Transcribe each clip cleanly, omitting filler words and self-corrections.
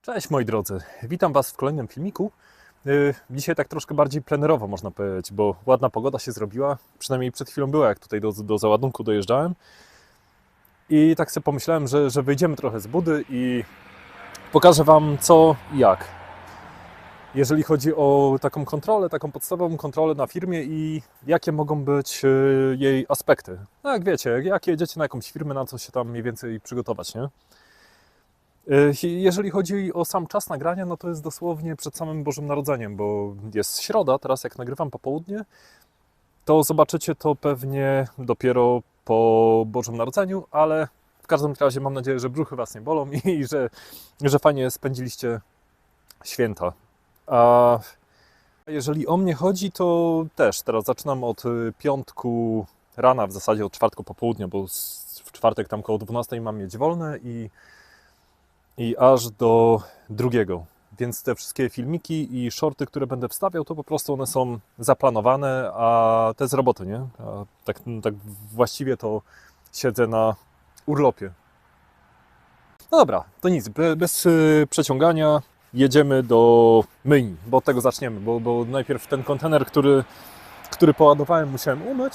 Cześć moi drodzy, witam Was w kolejnym filmiku. Dzisiaj tak troszkę bardziej plenerowo można powiedzieć, bo ładna pogoda się zrobiła, przynajmniej przed chwilą była, jak tutaj do załadunku dojeżdżałem. I tak sobie pomyślałem, że wyjdziemy trochę z budy i pokażę Wam co i jak. Jeżeli chodzi o taką kontrolę, taką podstawową kontrolę na firmie i jakie mogą być jej aspekty. No jak wiecie, jak jedziecie na jakąś firmę, na co się tam mniej więcej przygotować, nie? Jeżeli chodzi o sam czas nagrania, no to jest dosłownie przed samym Bożym Narodzeniem, bo jest środa, teraz jak nagrywam popołudnie, to zobaczycie to pewnie dopiero po Bożym Narodzeniu, ale w każdym razie mam nadzieję, że brzuchy Was nie bolą i że fajnie spędziliście święta. A jeżeli o mnie chodzi, to też teraz zaczynam od piątku rana, w zasadzie od czwartku popołudnia, bo w czwartek tam koło 12 mam mieć wolne i aż do drugiego. Więc te wszystkie filmiki i shorty, które będę wstawiał, to po prostu one są zaplanowane, a te z roboty, nie? A tak właściwie to siedzę na urlopie. No dobra, to nic, bez przeciągania jedziemy do myjni, bo od tego zaczniemy, bo najpierw ten kontener, który poładowałem, musiałem umyć.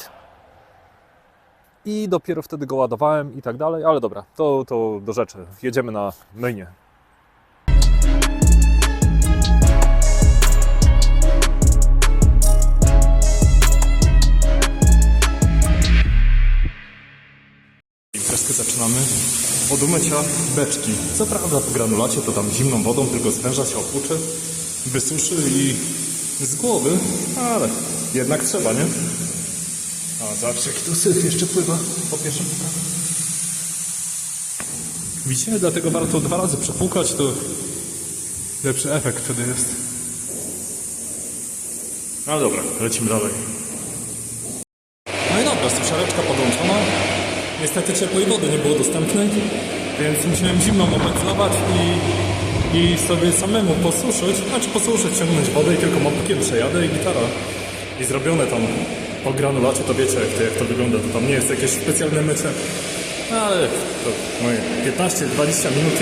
I dopiero wtedy go ładowałem i tak dalej, ale dobra, to do rzeczy. Jedziemy na myjnię. Imprezkę zaczynamy od umycia beczki. Co prawda po granulacie to tam zimną wodą, tylko zwęża się, opłucze, wysuszy i z głowy, ale jednak trzeba, nie? A zawsze jaki tu syf jeszcze pływa po pierwszym poprawie. Widzicie? Dlatego warto 2 razy przepłukać, to lepszy efekt wtedy jest. No dobra, lecimy dalej. No i dobra, suszareczka podłączona. Niestety ciepłej wody nie było dostępnej, więc musiałem zimną opędzlować i sobie samemu posuszyć, ciągnąć wodę i tylko mopkiem przejadę i gitara. I zrobione tam po granulacie, to wiecie jak to wygląda, to tam nie jest jakieś specjalne mycie, ale to moje 15-20 minut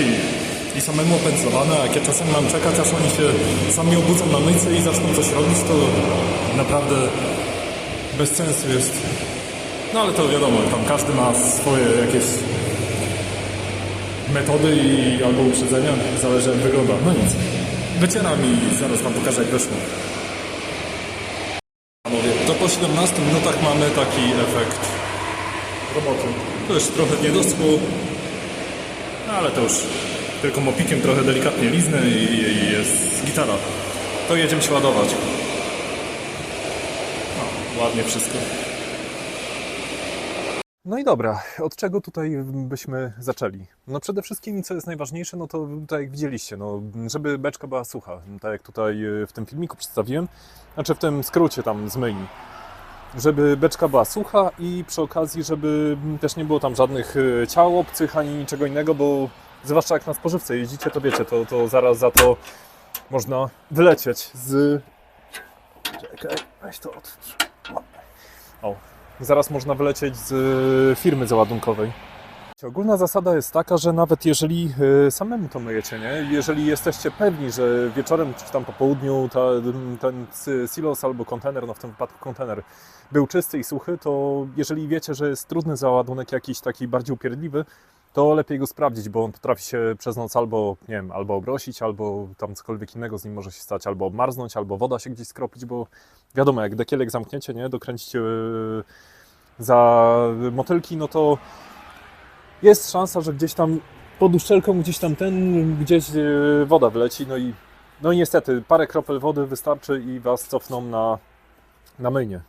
i samemu opędzlowane, a jak ja czasem mam czekać, aż oni się sami obudzą na myjce i zaczną coś robić, to naprawdę bez sensu jest. No ale to wiadomo, tam każdy ma swoje jakieś metody albo uprzedzenia, zależy jak wygląda. No nic, wycieram i zaraz Wam pokażę jak wyszło. To po 17 minutach mamy taki efekt roboty. To już trochę nie doschło, ale to już tylko mopikiem trochę delikatnie liznę i jest gitara. To jedziemy się ładować. No, ładnie wszystko. No i dobra, od czego tutaj byśmy zaczęli? No przede wszystkim, co jest najważniejsze, no to tak jak widzieliście, no, żeby beczka była sucha, tak jak tutaj w tym filmiku przedstawiłem, znaczy w tym skrócie tam z myjni. Żeby beczka była sucha i przy okazji, żeby też nie było tam żadnych ciał obcych ani niczego innego, bo zwłaszcza jak na spożywce jeździcie, to wiecie, to zaraz za to można wylecieć z... Czekaj, weź to otwórz. O. Zaraz można wylecieć z firmy załadunkowej. Ogólna zasada jest taka, że nawet jeżeli samemu to myjecie, nie? Jeżeli jesteście pewni, że wieczorem czy tam po południu ten silos albo kontener, no w tym wypadku kontener, był czysty i suchy, to jeżeli wiecie, że jest trudny załadunek jakiś taki bardziej upierdliwy, to lepiej go sprawdzić, bo on potrafi się przez noc albo, nie wiem, albo obrosić, albo tam cokolwiek innego z nim może się stać, albo obmarznąć, albo woda się gdzieś skropić, bo wiadomo, jak dekielek zamkniecie, nie, dokręcicie za motylki, no to jest szansa, że gdzieś tam pod uszczelką, gdzieś woda wyleci, no i niestety parę kropel wody wystarczy i Was cofną na myjnię.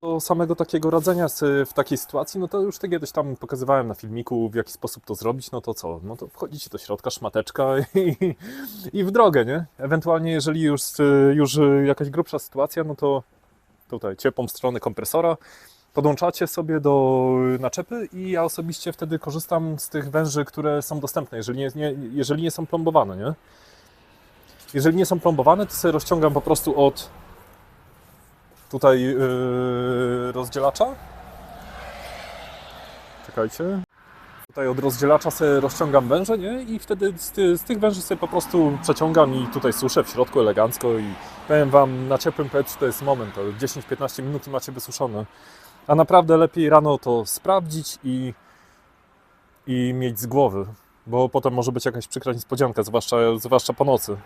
Do samego takiego radzenia w takiej sytuacji, no to już tak kiedyś tam pokazywałem na filmiku, w jaki sposób to zrobić, no to co? No to wchodzicie do środka, szmateczka i w drogę, nie? Ewentualnie jeżeli już jakaś grubsza sytuacja, no to tutaj ciepłą stronę kompresora podłączacie sobie do naczepy i ja osobiście wtedy korzystam z tych węży, które są dostępne, jeżeli nie są plombowane, nie? Jeżeli nie są plombowane, to sobie rozciągam po prostu od tutaj rozdzielacza. Czekajcie. tutaj od rozdzielacza sobie rozciągam węże, nie? I wtedy z tych węży sobie po prostu przeciągam i tutaj suszę w środku elegancko i powiem Wam, na ciepłym powietrzu to jest moment, to 10-15 minut i macie wysuszone. A naprawdę lepiej rano to sprawdzić i mieć z głowy, bo potem może być jakaś przykra niespodzianka, zwłaszcza po nocy.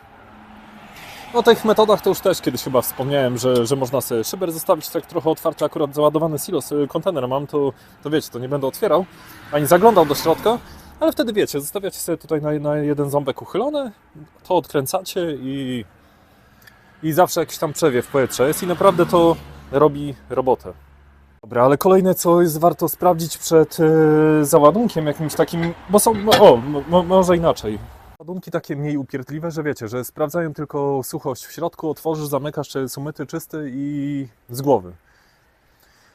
O tych metodach to już też kiedyś chyba wspomniałem, że można sobie szyber zostawić tak trochę otwarty, akurat załadowany silos, kontener mam, to wiecie, to nie będę otwierał, ani zaglądał do środka, ale wtedy wiecie, zostawiacie sobie tutaj na jeden ząbek uchylony, to odkręcacie i zawsze jakiś tam przewiew powietrza jest i naprawdę to robi robotę. Dobra, ale kolejne, co jest warto sprawdzić przed załadunkiem jakimś takim, bo są, może inaczej. Ładunki takie mniej upierdliwe, że wiecie, że sprawdzają tylko suchość w środku, otworzysz, zamykasz, czy jest umyty, czysty i z głowy.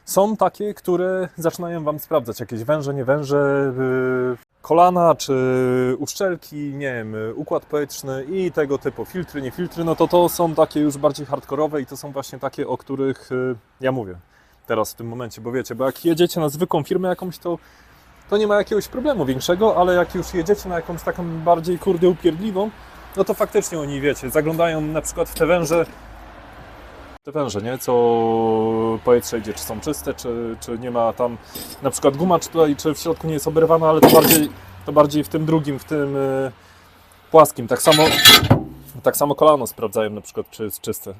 Są takie, które zaczynają Wam sprawdzać jakieś węże, nie węże, kolana, czy uszczelki, nie wiem, układ powietrzny i tego typu filtry, nie filtry, no to są takie już bardziej hardkorowe i to są właśnie takie, o których ja mówię teraz w tym momencie, bo wiecie, bo jak jedziecie na zwykłą firmę jakąś, to nie ma jakiegoś problemu większego, ale jak już jedziecie na jakąś taką bardziej upierdliwą, no to faktycznie oni, wiecie, zaglądają na przykład w te węże, nie, co powietrze idzie, czy są czyste, czy nie ma tam na przykład guma, czy w środku nie jest oberwana, ale to bardziej w tym drugim, w tym płaskim. Tak samo kolano sprawdzają na przykład, czy jest czyste.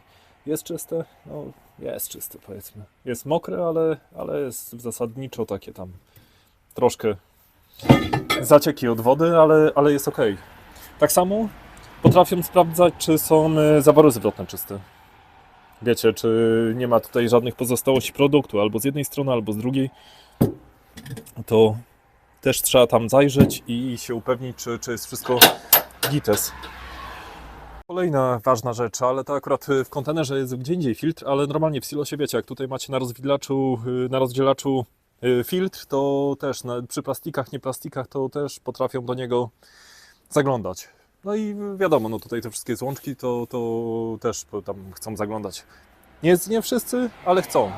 Jest czyste? No, jest czyste, powiedzmy. Jest mokre, ale jest zasadniczo takie tam troszkę zacieki od wody, ale jest ok. Tak samo potrafią sprawdzać, czy są zawory zwrotne czyste. Wiecie, czy nie ma tutaj żadnych pozostałości produktu, albo z jednej strony, albo z drugiej. To też trzeba tam zajrzeć i się upewnić, czy jest wszystko gites. Kolejna ważna rzecz, ale to akurat w kontenerze jest gdzie indziej filtr, ale normalnie w silosie, wiecie, jak tutaj macie na rozdzielaczu filtr, to też przy plastikach, nie plastikach, to też potrafią do niego zaglądać. No i wiadomo, no tutaj te wszystkie złączki to też tam chcą zaglądać. Nie wszyscy, ale chcą.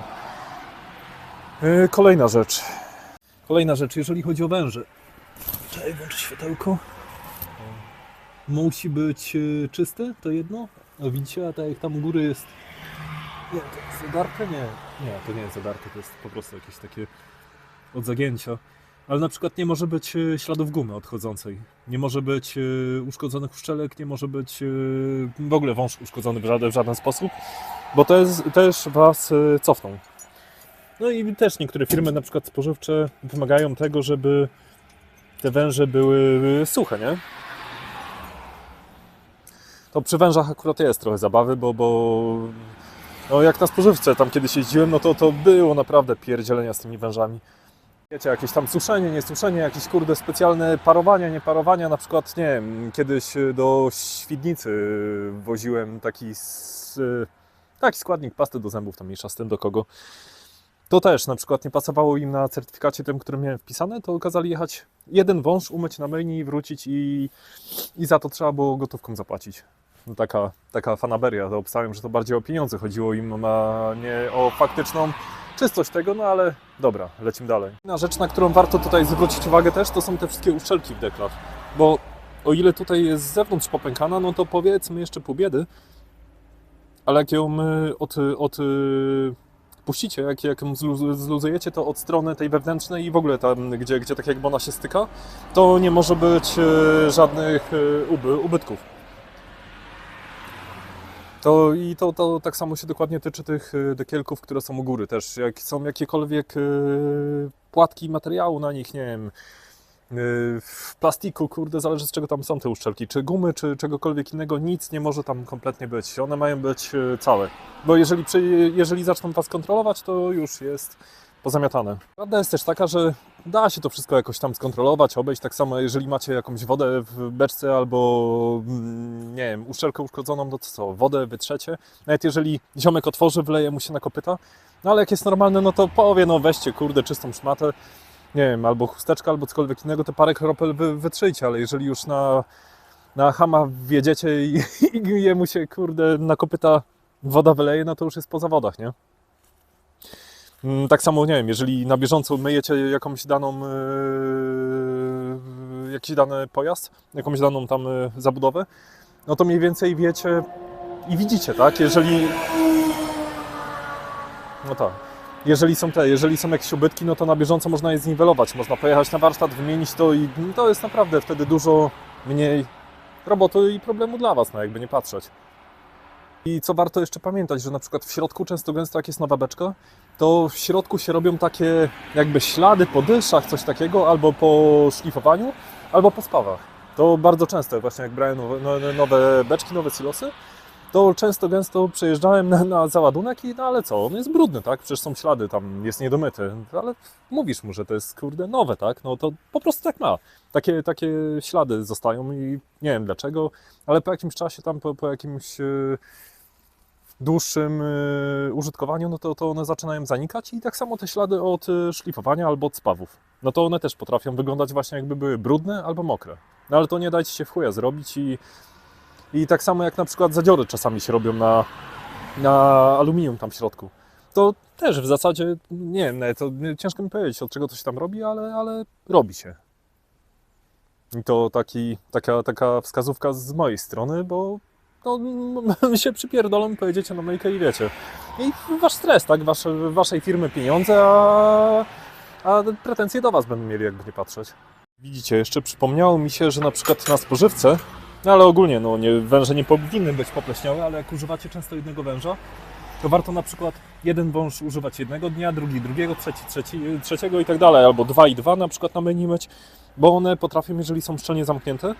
Kolejna rzecz, jeżeli chodzi o węże. Czekaj, włączę światełko. Musi być czyste, to jedno. No widzicie, a tak jak tam u góry jest... Nie, to jest zadarte? Nie, to nie jest zadarte, to jest po prostu jakieś takie od zagięcia. Ale na przykład nie może być śladów gumy odchodzącej. Nie może być uszkodzonych uszczelek, nie może być w ogóle wąż uszkodzony w żaden sposób, bo to też Was cofną. No i też niektóre firmy, na przykład spożywcze, wymagają tego, żeby te węże były suche, nie? To przy wężach akurat jest trochę zabawy, bo no jak na spożywce tam kiedyś jeździłem, no to było naprawdę pierdzielenia z tymi wężami. Wiecie, jakieś tam suszenie, niesuszenie, jakieś kurde specjalne parowania, nie parowania, na przykład, nie wiem, kiedyś do Świdnicy woziłem taki składnik pasty do zębów, tam mniejsza z tym do kogo. To też na przykład nie pasowało im na certyfikacie tym, którym miałem wpisane, to kazali jechać jeden wąż, umyć na myjni, wrócić i za to trzeba było gotówką zapłacić. No taka fanaberia, to obstawiam, że to bardziej o pieniądze chodziło im, a nie o faktyczną czystość tego, no ale dobra, lecimy dalej. Inna rzecz, na którą warto tutaj zwrócić uwagę też, to są te wszystkie uszczelki w deklach, bo o ile tutaj jest z zewnątrz popękana, no to powiedzmy jeszcze pół biedy, ale jak ją puścicie, jak ją zluzujecie, to od strony tej wewnętrznej i w ogóle tam, gdzie tak jakby ona się styka, to nie może być żadnych ubytków. To tak samo się dokładnie tyczy tych dekielków, które są u góry też. Jak są jakiekolwiek płatki materiału na nich, nie wiem, w plastiku, kurde, zależy z czego tam są te uszczelki, czy gumy, czy czegokolwiek innego, nic nie może tam kompletnie być. One mają być całe, bo jeżeli zaczną Was kontrolować, to już jest pozamiatane. Prawda jest też taka, że da się to wszystko jakoś tam skontrolować, obejść, tak samo jeżeli macie jakąś wodę w beczce albo, nie wiem, uszczelkę uszkodzoną, no to co, wodę wytrzecie, nawet jeżeli ziomek otworzy, wleje mu się na kopyta, no ale jak jest normalne, no to powie, no weźcie, kurde, czystą szmatę, nie wiem, albo chusteczka, albo cokolwiek innego, te parę kropel wytrzyjcie, ale jeżeli już na chama wjedziecie i jemu się, kurde, na kopyta woda wyleje, no to już jest po zawodach, nie? Tak samo, nie wiem, jeżeli na bieżąco myjecie jakąś daną jakiś dany pojazd, jakąś daną tam zabudowę, no to mniej więcej wiecie i widzicie, tak? No tak. Jeżeli są jakieś ubytki, no to na bieżąco można je zniwelować. Można pojechać na warsztat, wymienić to i to jest naprawdę wtedy dużo mniej roboty i problemu dla Was, no jakby nie patrzeć. I co warto jeszcze pamiętać, że na przykład w środku często gęsto jak jest nowa beczka, to w środku się robią takie jakby ślady po dyszach, coś takiego, albo po szlifowaniu, albo po spawach. To bardzo często, właśnie jak brałem nowe beczki, nowe silosy, to często gęsto przejeżdżałem na załadunek i no ale co, on jest brudny, tak? Przecież są ślady, tam jest niedomyty, ale mówisz mu, że to jest kurde nowe, tak? No to po prostu tak ma. Takie ślady zostają i nie wiem dlaczego, ale po jakimś czasie tam, po jakimś dłuższym użytkowaniu, no to one zaczynają zanikać i tak samo te ślady od szlifowania albo od spawów. No to one też potrafią wyglądać właśnie jakby były brudne albo mokre. No ale to nie dajcie się w chuja zrobić i tak samo jak na przykład zadziory czasami się robią na aluminium tam w środku. To też w zasadzie, nie wiem, to ciężko mi powiedzieć, od czego to się tam robi, ale robi się. I to taka wskazówka z mojej strony, bo no, się przypierdolą, pojedziecie na myjkę i wiecie. I wasz stres, tak? Waszej firmy pieniądze, a pretensje do Was będą mieli, jakby nie patrzeć. Widzicie, jeszcze przypomniało mi się, że na przykład na spożywce, no ale ogólnie węże nie powinny być popleśniałe, ale jak używacie często jednego węża, to warto na przykład jeden wąż używać jednego dnia, drugi drugiego, trzeciego i tak dalej, albo 2 i 2 na przykład na myjni myć, bo one potrafią, jeżeli są szczelnie zamknięte,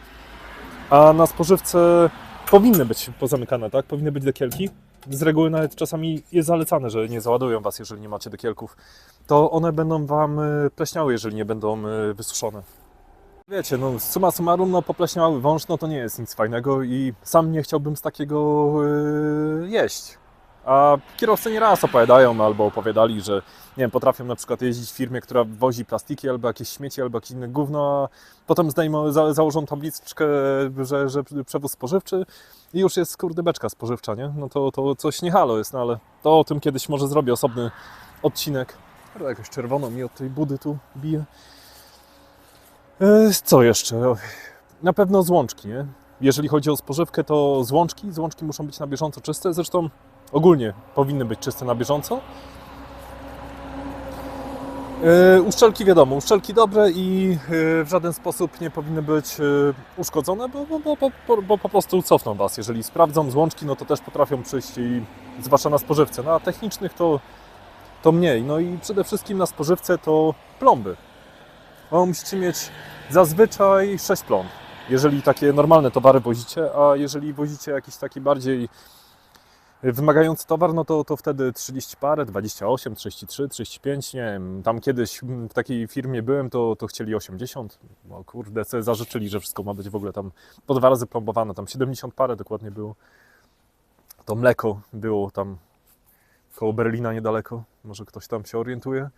a na spożywce powinny być pozamykane, tak? Powinny być dekielki. Z reguły nawet czasami jest zalecane, że nie załadują Was, jeżeli nie macie dekielków. To one będą Wam pleśniały, jeżeli nie będą wysuszone. Wiecie, summa summarum, popleśniały wąż, to nie jest nic fajnego i sam nie chciałbym z takiego jeść. A kierowcy nieraz opowiadają albo opowiadali, że nie wiem, potrafią na przykład jeździć w firmie, która wozi plastiki albo jakieś śmieci, albo jakieś inne gówno, a potem założą tabliczkę, że przewóz spożywczy i już jest kurde beczka spożywcza, nie? No to coś nie halo jest, no ale to o tym kiedyś może zrobię osobny odcinek. Jakoś czerwono mi od tej budy tu bije. Co jeszcze? Na pewno złączki, nie? Jeżeli chodzi o spożywkę, to złączki muszą być na bieżąco czyste, zresztą ogólnie powinny być czyste na bieżąco. Uszczelki wiadomo, uszczelki dobre i w żaden sposób nie powinny być uszkodzone, bo po prostu cofną Was. Jeżeli sprawdzą złączki, no to też potrafią przyjść i zwłaszcza na spożywce. No a technicznych to mniej. No i przede wszystkim na spożywce to plomby. No, musicie mieć zazwyczaj 6 plomb, jeżeli takie normalne towary wozicie, a jeżeli wozicie jakiś taki bardziej wymagający towar, no to wtedy 30 parę, 28, 33, 35, nie wiem, tam kiedyś w takiej firmie byłem, to chcieli 80, no kurde, sobie zażyczyli, że wszystko ma być w ogóle tam po 2 razy plombowane, tam 70 parę dokładnie było. To mleko było tam koło Berlina niedaleko, może ktoś tam się orientuje.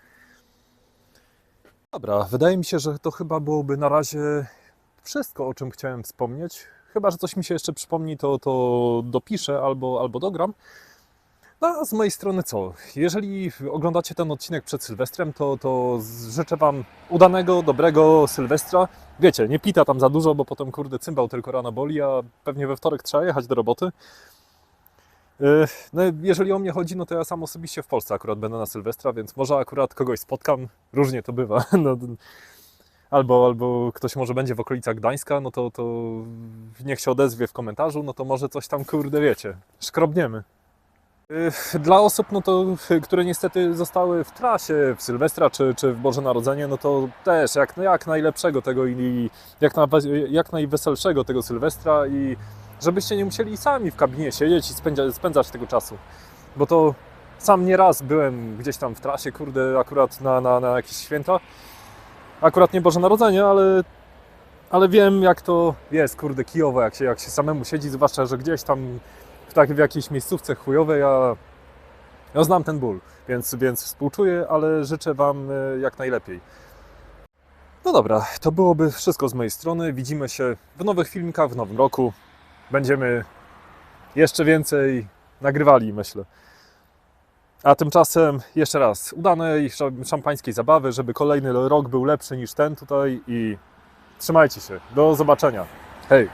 Dobra, wydaje mi się, że to chyba byłoby na razie wszystko, o czym chciałem wspomnieć. Chyba że coś mi się jeszcze przypomni, to dopiszę albo dogram. No a z mojej strony co? Jeżeli oglądacie ten odcinek przed Sylwestrem, to życzę Wam udanego, dobrego Sylwestra. Wiecie, nie pita tam za dużo, bo potem kurde cymbał tylko rano boli, a pewnie we wtorek trzeba jechać do roboty. No, jeżeli o mnie chodzi, no to ja sam osobiście w Polsce akurat będę na Sylwestra, więc może akurat kogoś spotkam, różnie to bywa. No, albo ktoś może będzie w okolicach Gdańska, no to niech się odezwie w komentarzu, no to może coś tam, kurde, wiecie, szkrobniemy. Dla osób, które niestety zostały w trasie w Sylwestra czy w Boże Narodzenie, no to też jak najlepszego tego i jak najweselszego tego Sylwestra i żebyście nie musieli sami w kabinie siedzieć i spędzać tego czasu. Bo to sam nieraz byłem gdzieś tam w trasie, kurde, akurat na jakieś święta. Akurat nie Boże Narodzenie, ale wiem jak to jest, kurde, kijowo, jak się samemu siedzi, zwłaszcza, że gdzieś tam w jakiejś miejscówce chujowej, ja znam ten ból, więc współczuję, ale życzę Wam jak najlepiej. No dobra, to byłoby wszystko z mojej strony. Widzimy się w nowych filmikach w nowym roku. Będziemy jeszcze więcej nagrywali, myślę. A tymczasem jeszcze raz udanej szampańskiej zabawy, żeby kolejny rok był lepszy niż ten tutaj i Trzymajcie się. Do zobaczenia. Hej!